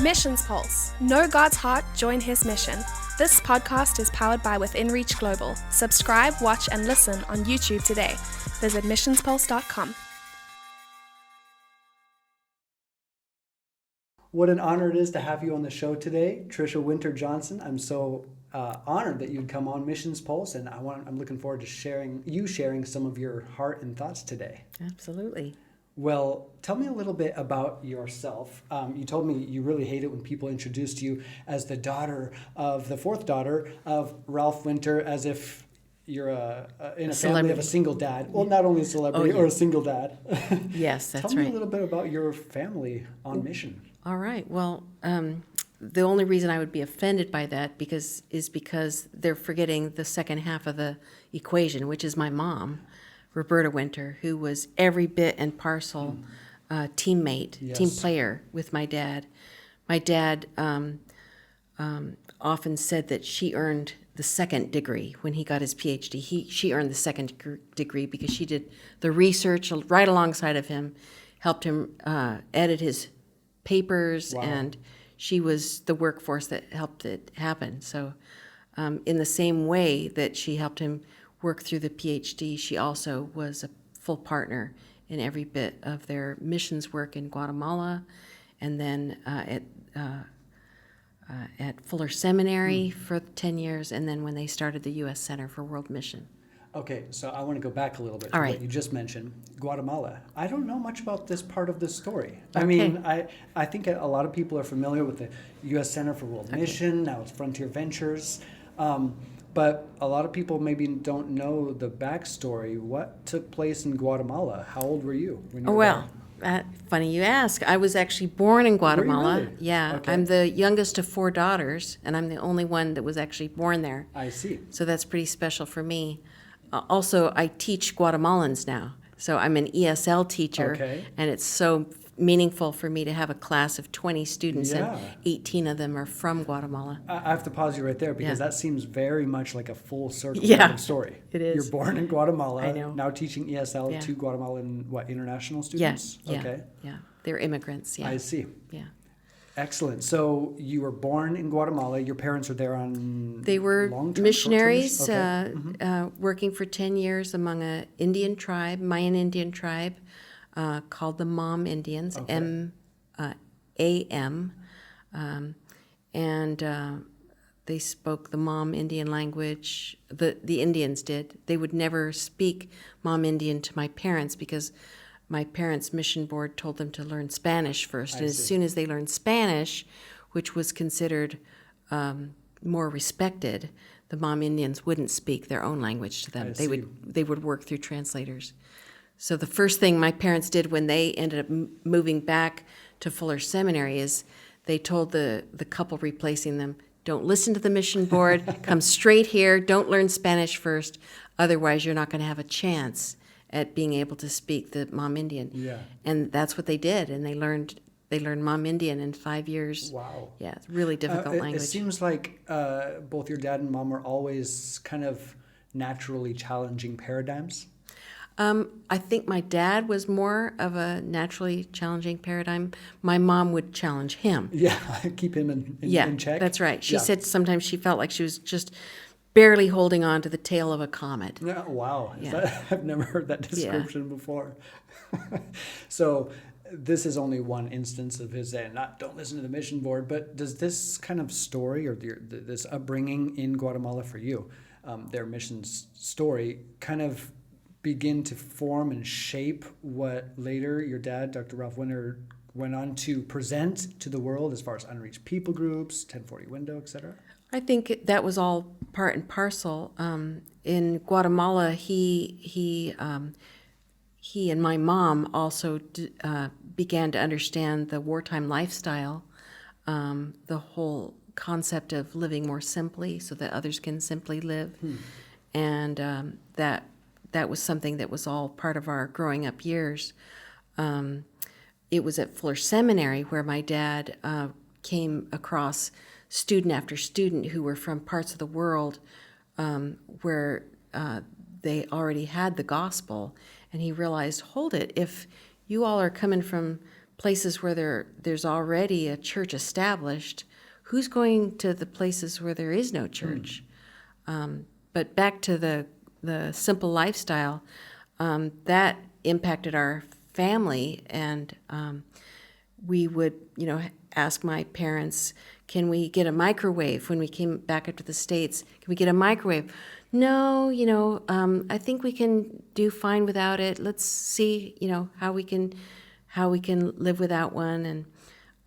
Missions Pulse. Know God's heart, join His mission. This podcast is powered by Unreached Global. Subscribe, watch, and listen on YouTube today. Visit missionspulse.com. What an honor it is to have you on the show today, Tricia Winter Johnson. I'm so honored that you'd come on Missions Pulse, and I'm looking forward to sharing some of your heart and thoughts today. Absolutely. Well, tell me a little bit about yourself. You told me you really hate it when people introduced you as the fourth daughter of Ralph Winter, as if you're in a family of a single dad. Well, not only a celebrity or a single dad. Yes, that's right. Tell me a little bit about your family on mission. All right. Well, the only reason I would be offended by that is because they're forgetting the second half of the equation, which is my mom, Roberta Winter, who was every bit and parcel teammate, team player with my dad. My dad often said that she earned the second degree when he got his PhD. She earned the second degree because she did the research right alongside of him, helped him edit his papers, and she was the workforce that helped it happen. So in the same way that she helped him work through the PhD, she also was a full partner in every bit of their missions work in Guatemala, and then at Fuller Seminary for 10 years, and then when they started the U.S. Center for World Mission. Okay, so I want to go back a little bit to what you just mentioned, Guatemala. I don't know much about this part of the story. Okay. I mean, I think a lot of people are familiar with the U.S. Center for World Mission, now it's Frontier Ventures, but a lot of people maybe don't know the backstory. What took place in Guatemala? How old were you when you were there? Funny you ask. I was actually born in Guatemala. Were you really? Yeah, okay. I'm the youngest of 4 daughters, and I'm the only one that was actually born there. I see. So that's pretty special for me. Also, I teach Guatemalans now, so I'm an ESL teacher, and it's so meaningful for me to have a class of 20 students, and 18 of them are from Guatemala. I have to pause you right there because that seems very much like a full circle story. It is. You're born in Guatemala, I know. now teaching ESL to Guatemalan, international students? Yeah, okay. Yeah, they're immigrants, I see. Yeah. Excellent. So you were born in Guatemala. Your parents were there on They were long-term, missionaries short-term? working for 10 years among a Indian tribe, Mayan Indian tribe, called the Mom Indians, M-A-M. And they spoke the Mom Indian language. The Indians did. They would never speak Mom Indian to my parents because my parents' mission board told them to learn Spanish first. And as soon as they learned Spanish, which was considered more respected, the Mom Indians wouldn't speak their own language to them. They would work through translators. So the first thing my parents did when they ended up moving back to Fuller Seminary is they told the couple replacing them, don't listen to the mission board, come straight here, don't learn Spanish first, otherwise you're not going to have a chance at being able to speak the Mom Indian. Yeah. And that's what they did, and they learned Mom Indian in 5 years. Wow. Yeah, it's a really difficult language. It seems like both your dad and mom were always kind of naturally challenging paradigms. I think my dad was more of a naturally challenging paradigm. My mom would challenge him. Yeah, keep him in check. That's right. She said sometimes she felt like she was just barely holding on to the tail of a comet. Yeah, wow. I've never heard that description before. So this is only one instance of his saying, don't listen to the mission board, but does this kind of story or this upbringing in Guatemala for you, their missions story, kind of begin to form and shape what later your dad, Dr. Ralph Winter, went on to present to the world as far as unreached people groups, 1040 window, etc.? I think that was all part and parcel. In Guatemala, he and my mom also began to understand the wartime lifestyle, the whole concept of living more simply so that others can simply live, and that was something that was all part of our growing up years. It was at Fuller Seminary where my dad came across student after student who were from parts of the world where they already had the gospel, and he realized, hold it, if you all are coming from places where there's already a church established, who's going to the places where there is no church? But back to the simple lifestyle, that impacted our family, and we would, ask my parents, can we get a microwave when we came back up to the States? Can we get a microwave? No, I think we can do fine without it. Let's see, how we can live without one. And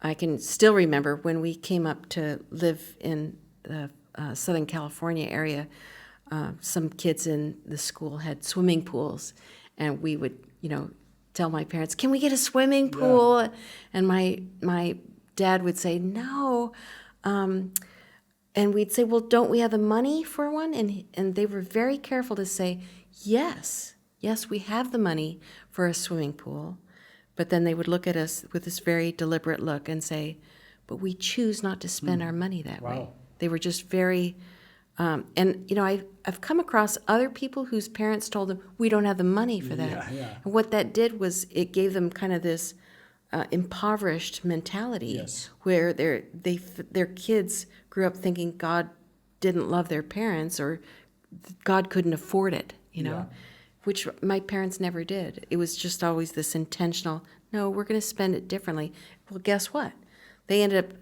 I can still remember when we came up to live in the Southern California area, some kids in the school had swimming pools, and we would, tell my parents, can we get a swimming pool? Yeah. And my dad would say, no. And we'd say, well, don't we have the money for one? And they were very careful to say, yes, we have the money for a swimming pool. But then they would look at us with this very deliberate look and say, but we choose not to spend our money that way. They were just very, I've come across other people whose parents told them, we don't have the money for that. Yeah. And what that did was it gave them kind of this impoverished mentality, where their kids grew up thinking God didn't love their parents, or God couldn't afford it, which my parents never did. It was just always this intentional, no, we're going to spend it differently. Well, guess what? They ended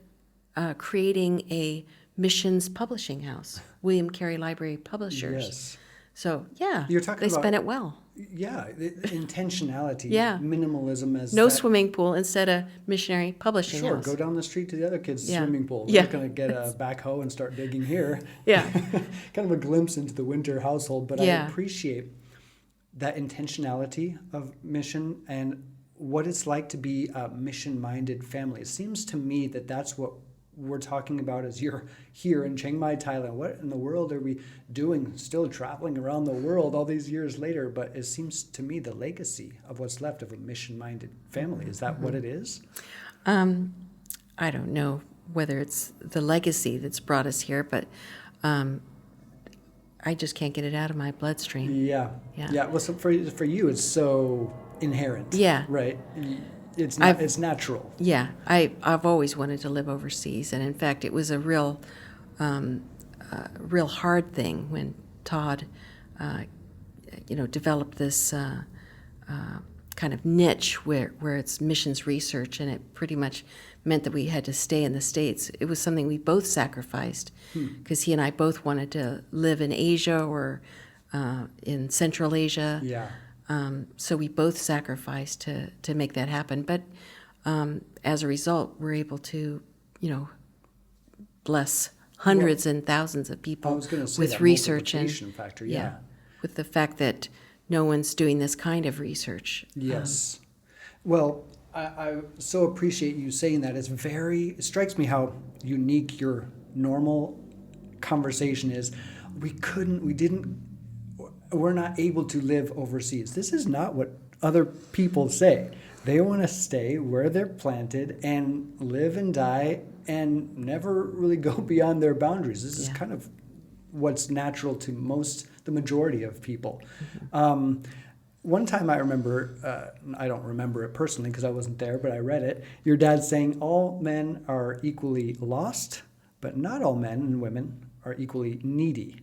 up creating a missions publishing house, William Carey Library Publishers. Yes. So, You're talking they about, spent it well. Yeah, intentionality, minimalism as no swimming pool instead of missionary publishing house. Go down the street to the other kids' swimming pool. We're not going to get a backhoe and start digging here. Yeah. Kind of a glimpse into the Winter household, but I appreciate that intentionality of mission and what it's like to be a mission-minded family. It seems to me that that's what we're talking about as you're here in Chiang Mai, Thailand. What in the world are we doing, still traveling around the world all these years later? But it seems to me the legacy of what's left of a mission-minded family. Is that what it is? I don't know whether it's the legacy that's brought us here, but I just can't get it out of my bloodstream. Yeah. Well, so for you, it's so inherent. Yeah. Right. It's natural. Yeah, I've always wanted to live overseas, and in fact, it was a real hard thing when Todd, developed this kind of niche where it's missions research, and it pretty much meant that we had to stay in the States. It was something we both sacrificed because he and I both wanted to live in Asia or in Central Asia. Yeah. So we both sacrificed to make that happen. But as a result, we're able to, bless hundreds and thousands of people with research and factor, with the fact that no one's doing this kind of research. Yes. Well, I so appreciate you saying that. It strikes me how unique your normal conversation is. We're not able to live overseas. This is not what other people say. They want to stay where they're planted and live and die and never really go beyond their boundaries. This is kind of what's natural to the majority of people. Mm-hmm. One time I remember, I don't remember it personally because I wasn't there, but I read it, your dad saying all men are equally lost, but not all men and women are equally needy.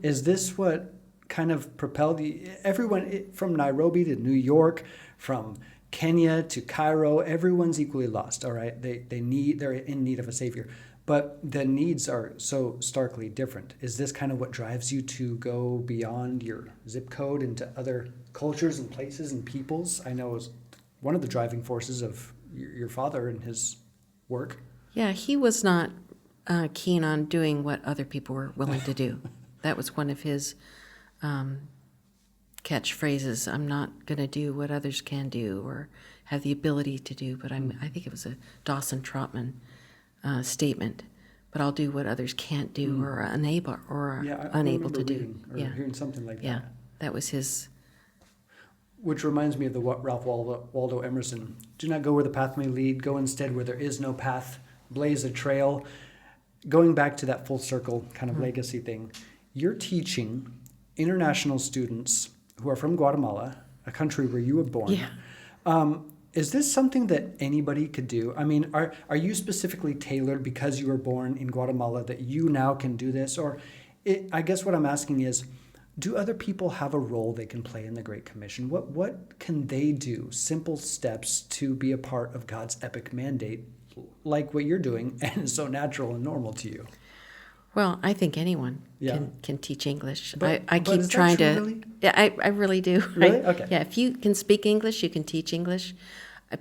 Is this what kind of propelled everyone from Nairobi to New York, from Kenya to Cairo? Everyone's equally lost. All right, they're in need of a savior, but the needs are so starkly different. Is this kind of what drives you to go beyond your zip code into other cultures and places and peoples? I know it was one of the driving forces of your father and his work. Yeah, he was not keen on doing what other people were willing to do. That was one of his catchphrases. I'm not going to do what others can do or have the ability to do, but I think it was a Dawson Trotman statement. But I'll do what others can't do or are unable to do. Hearing something like that. Yeah, that was his. Which reminds me of the Ralph Waldo Emerson. Do not go where the path may lead. Go instead where there is no path. Blaze a trail. Going back to that full circle kind of legacy thing, you're teaching international students who are from Guatemala, a country where you were born. Yeah. is this something that anybody could do? I mean, are you specifically tailored because you were born in Guatemala that you now can do this? Or I guess what I'm asking is, do other people have a role they can play in the Great Commission? What can they do? Simple steps to be a part of God's epic mandate, like what you're doing, and is so natural and normal to you. Well, I think anyone can teach English. But I keep is that trying true, to. really? Yeah, I really do. Really? Okay. Yeah, if you can speak English, you can teach English.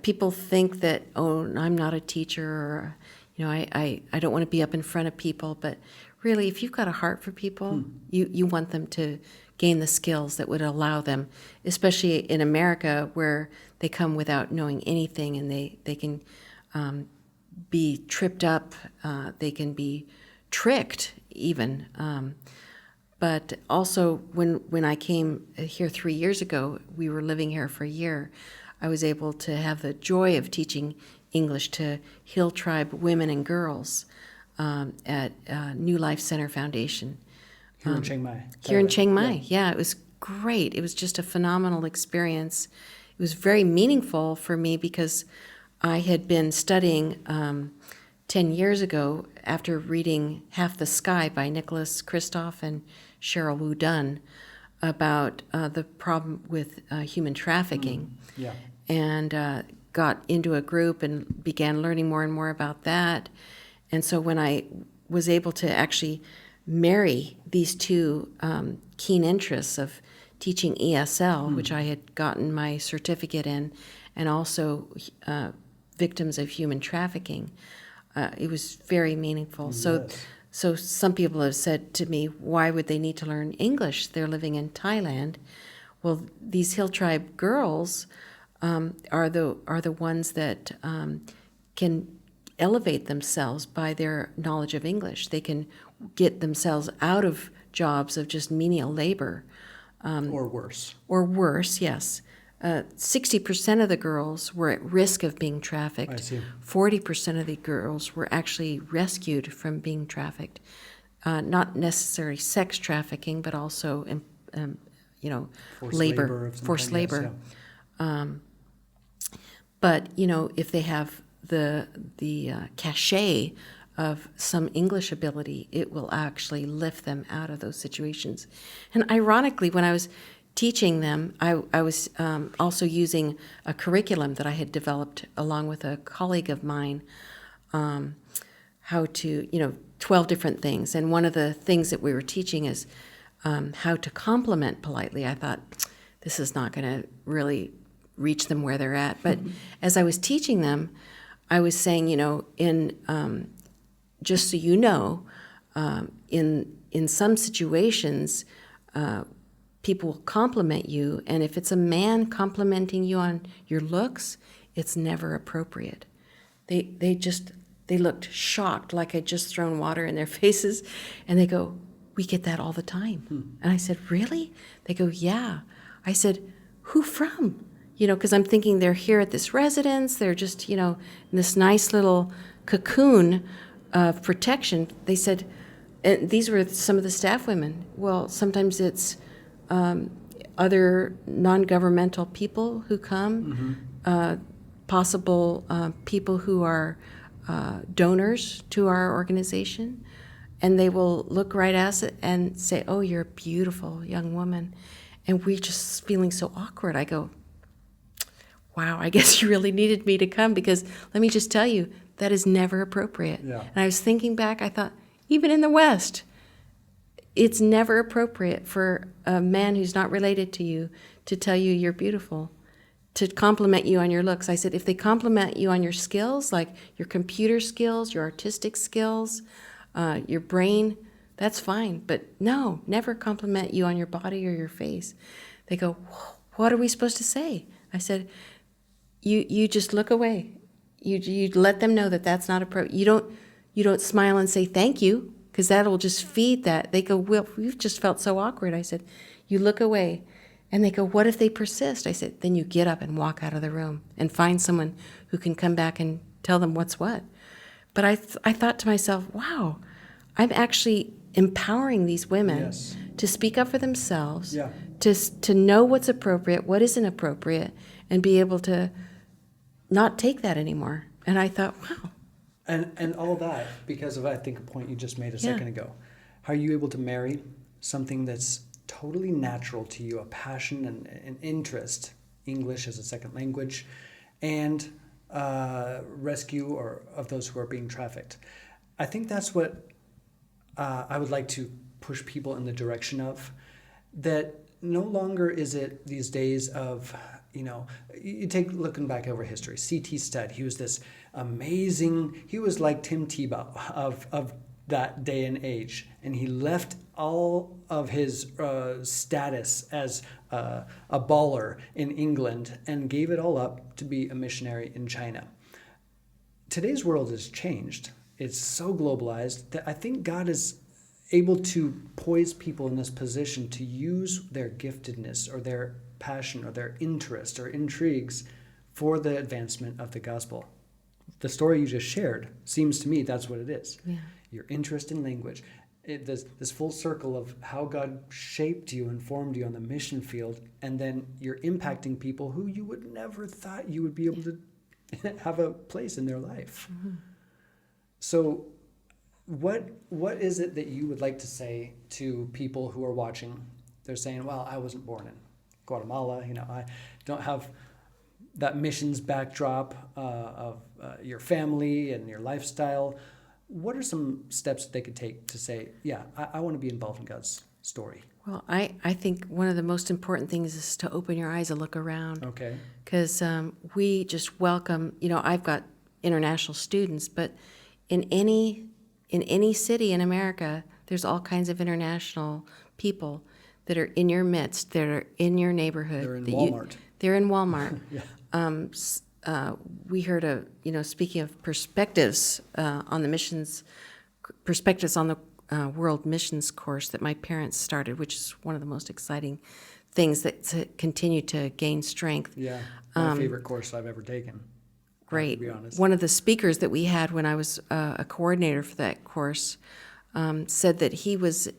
People think that, oh, I'm not a teacher, or I don't want to be up in front of people. But really, if you've got a heart for people, you want them to gain the skills that would allow them, especially in America where they come without knowing anything, and they can be tripped up, they can be tricked even. But also when I came here 3 years ago, we were living here for a year, I was able to have the joy of teaching English to Hill Tribe women and girls at New Life Center Foundation. Here in Chiang Mai. Here in Chiang Mai, yeah, it was great. It was just a phenomenal experience. It was very meaningful for me because I had been studying 10 years ago after reading Half the Sky by Nicholas Kristof and Cheryl Wu Dunn about the problem with human trafficking. Yeah. And got into a group and began learning more and more about that. And so when I was able to actually marry these two keen interests of teaching ESL, which I had gotten my certificate in, and also victims of human trafficking, it was very meaningful. Yes. So some people have said to me, why would they need to learn English? They're living in Thailand. Well, these Hill Tribe girls are the ones that can elevate themselves by their knowledge of English. They can get themselves out of jobs of just menial labor. Or worse. Or worse, yes. 60% of the girls were at risk of being trafficked. I see. 40% of the girls were actually rescued from being trafficked. Not necessarily sex trafficking, but also, forced labor. But if they have the cachet of some English ability, it will actually lift them out of those situations. And ironically, when I was teaching them, I was also using a curriculum that I had developed along with a colleague of mine, how to, 12 different things. And one of the things that we were teaching is how to compliment politely. I thought, this is not going to really reach them where they're at. But as I was teaching them, I was saying, in just so you know, in some situations, people will compliment you, and if it's a man complimenting you on your looks, it's never appropriate. They looked shocked, like I'd just thrown water in their faces, and they go, we get that all the time. And I said, really? They go, yeah. I said, who from? Because I'm thinking they're here at this residence, they're just, in this nice little cocoon of protection. They said, and these were some of the staff women. Well, sometimes it's other non-governmental people who come, possible people who are donors to our organization, and they will look right at us and say, oh, you're a beautiful young woman. And we're just feeling so awkward. I go, wow, I guess you really needed me to come, because let me just tell you, that is never appropriate. Yeah. And I was thinking back, I thought, even in the West, it's never appropriate for a man who's not related to you to tell you you're beautiful, to compliment you on your looks. I said, if they compliment you on your skills, like your computer skills, your artistic skills, your brain, that's fine. But no, never compliment you on your body or your face. They go, what are we supposed to say? I said, you just look away. You let them know that that's not appropriate. You don't smile and say thank you, because that'll just feed that. They go, well, we've just felt so awkward. I said, you look away. And they go, what if they persist? I said, then you get up and walk out of the room and find someone who can come back and tell them what's what. But I thought to myself, wow, I'm actually empowering these women to speak up for themselves, to know what's appropriate, what isn't appropriate, and be able to not take that anymore. And I thought, wow. And all that because of, I think, a point you just made a second ago. How are you able to marry something that's totally natural to you, a passion and an interest, English as a second language, and rescue of those who are being trafficked? I think that's what I would like to push people in the direction of, that no longer is it these days of, you take looking back over history, C.T. Studd, he was this amazing, he was like Tim Tebow of that day and age, and he left all of his status as a baller in England and gave it all up to be a missionary in China. Today's world has changed. It's so globalized that I think God is able to poise people in this position to use their giftedness or their passion or their interest or intrigues for the advancement of the gospel. The story you just shared seems to me that's what it is. Yeah. Your interest in language. This full circle of how God shaped you and formed you on the mission field, and then you're impacting people who you would never thought you would be able to have a place in their life. Mm-hmm. So what is it that you would like to say to people who are watching? They're saying, well, I wasn't born in Guatemala. I don't have that missions backdrop of your family and your lifestyle. What are some steps that they could take to say, yeah, I want to be involved in God's story? Well, I think one of the most important things is to open your eyes and look around. Okay. Because we just welcome, I've got international students, but in any city in America, there's all kinds of international people that are in your midst, that are in your neighborhood. They're in Walmart. They're in Walmart. Yeah. We heard speaking of perspectives on the missions, perspectives on the World Missions course that my parents started, which is one of the most exciting things that continue to gain strength. Yeah, my favorite course I've ever taken. Great. To be honest. One of the speakers that we had when I was a coordinator for that course said that he was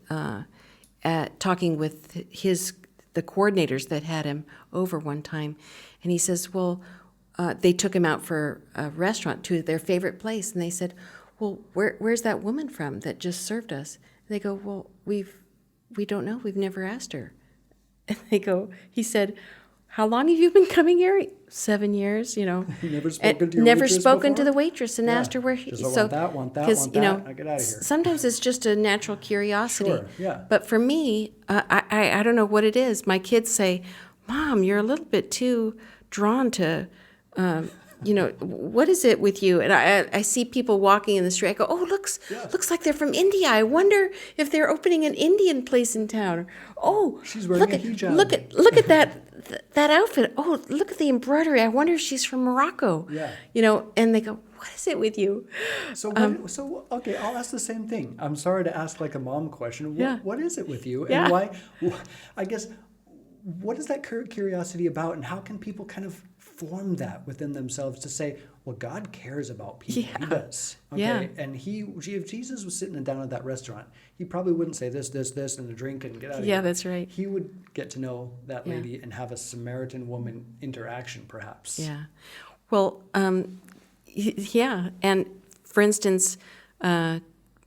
talking with the coordinators that had him over one time, and he says, well, they took him out for a restaurant to their favorite place, and they said, well, where's that woman from that just served us? And they go, well, we don't know. We've never asked her. And he said, how long have you been coming here? 7 years, Never spoken to your never waitress spoken to before? the waitress and asked her where he. Just So want that, want that, because I get out of here. sometimes it's just a natural curiosity. Sure, yeah. But for me, I don't know what it is. My kids say, "Mom, you're a little bit too drawn to." What is it with you? And I see people walking in the street. I go, oh, looks like they're from India. I wonder if they're opening an Indian place in town. Oh, she's wearing a hijab. Look at that outfit. Oh, look at the embroidery. I wonder if she's from Morocco. Yeah. And they go, what is it with you? So okay, I'll ask the same thing. I'm sorry to ask like a mom question. What is it with you, and Yeah. why? I guess what is that curiosity about, and how can people kind of form that within themselves to say, well, God cares about people. Yeah. He does. Okay. Yeah. And if Jesus was sitting down at that restaurant, he probably wouldn't say this, and a drink and get out of here. Yeah, that's right. He would get to know that lady and have a Samaritan woman interaction, perhaps. Yeah. Well, yeah. And for instance,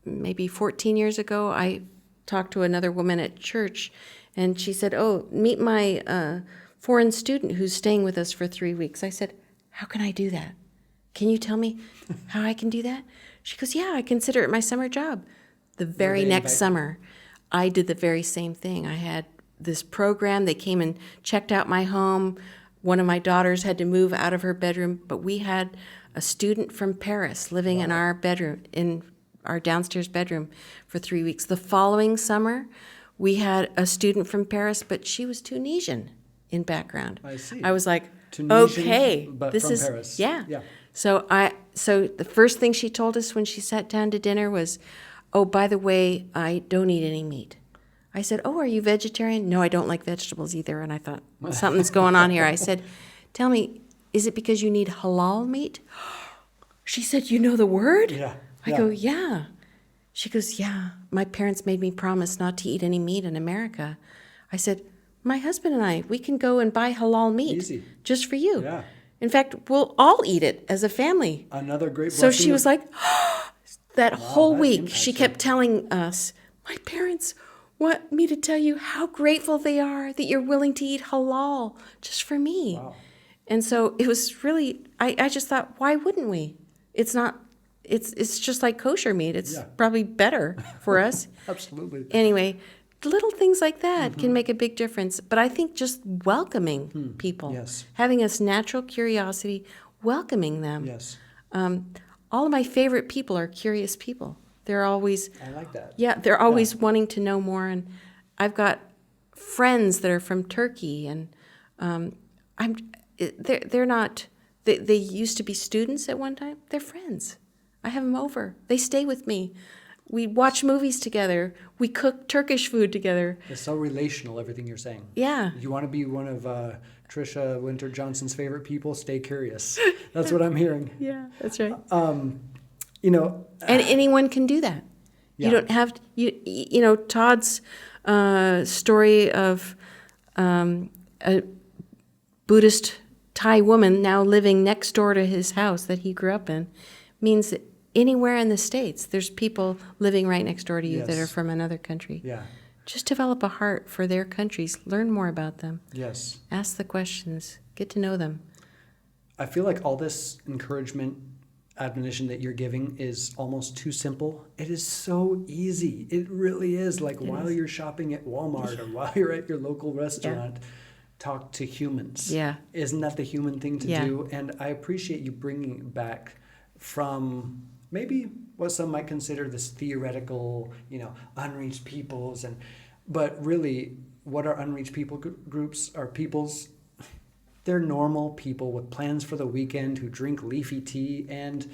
maybe 14 years ago, I talked to another woman at church, and she said, oh, meet my foreign student who's staying with us for 3 weeks. I said, how can I do that? Can you tell me how I can do that? She goes, yeah, I consider it my summer job. The very next summer, I did the very same thing. I had this program. They came and checked out my home. One of my daughters had to move out of her bedroom, but we had a student from Paris living in our bedroom, in our downstairs bedroom for 3 weeks. The following summer, we had a student from Paris, but she was Tunisian in background. I see. I was like, Tunisian, okay, but this from is Paris. Yeah. Yeah. So the first thing she told us when she sat down to dinner was, oh, by the way, I don't eat any meat. I said, oh, are you vegetarian? No, I don't like vegetables either. And I thought, something's going on here. I said, tell me, is it because you need halal meat? She said, you know the word? Yeah. I go, yeah. She goes, yeah, my parents made me promise not to eat any meat in America. I said, my husband and I, we can go and buy halal meat Easy. just for you. Yeah. In fact, we'll all eat it as a family. Another great So blessing she was like, that whole that week, she impacts kept telling us, my parents want me to tell you how grateful they are that you're willing to eat halal just for me. Wow. And so it was really, I just thought, why wouldn't we? It's just like kosher meat. It's probably better for us. Absolutely. Anyway, little things like that can make a big difference. But I think just welcoming people, Yes. having this natural curiosity, welcoming them. Yes. All of my favorite people are curious people. They're always, I like that. yeah, they're always wanting to know more. And I've got friends that are from Turkey, and they're not. They used to be students at one time. They're friends. I have them over. They stay with me. We watch movies together. We cook Turkish food together. It's so relational, everything you're saying. Yeah. You want to be one of Tricia Winter Johnson's favorite people? Stay curious. That's what I'm hearing. Yeah, that's right. You know, And anyone can do that. Yeah. You don't have you know, Todd's story of a Buddhist Thai woman now living next door to his house that he grew up in means that anywhere in the States, there's people living right next door to you that are from another country. Yeah. Just develop a heart for their countries. Learn more about them. Yes. Ask the questions. Get to know them. I feel like all this encouragement, admonition that you're giving is almost too simple. It is so easy. It really is. Like while you're shopping at Walmart or while you're at your local restaurant, talk to humans. Yeah. Isn't that the human thing to do? And I appreciate you bringing it back from maybe what some might consider this theoretical, you know, unreached peoples, but really what are unreached people groups are peoples. They're normal people with plans for the weekend who drink leafy tea and,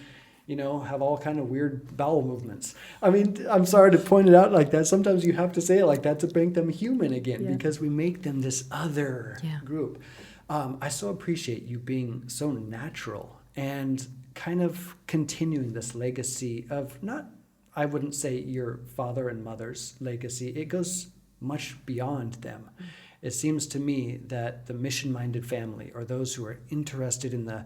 you know, have all kind of weird bowel movements. I mean, I'm sorry to point it out like that. Sometimes you have to say it like that to make them human again because we make them this other group. I so appreciate you being so natural and kind of continuing this legacy of I wouldn't say your father and mother's legacy. It goes much beyond them. It seems to me that the mission-minded family, or those who are interested in the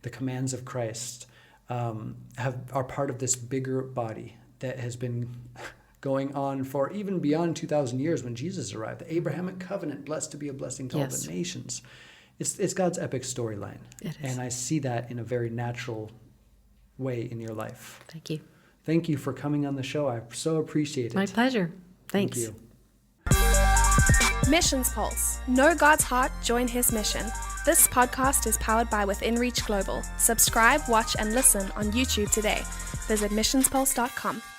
commands of Christ, are part of this bigger body that has been going on for even beyond 2,000 years when Jesus arrived. The Abrahamic covenant, blessed to be a blessing to all the nations. It's God's epic storyline. It is. And I see that in a very natural way in your life. Thank you. Thank you for coming on the show. I so appreciate it. My pleasure. Thanks. Thank you. Missions Pulse. Know God's heart, join his mission. This podcast is powered by Unreached Global. Subscribe, watch, and listen on YouTube today. Visit missionspulse.com.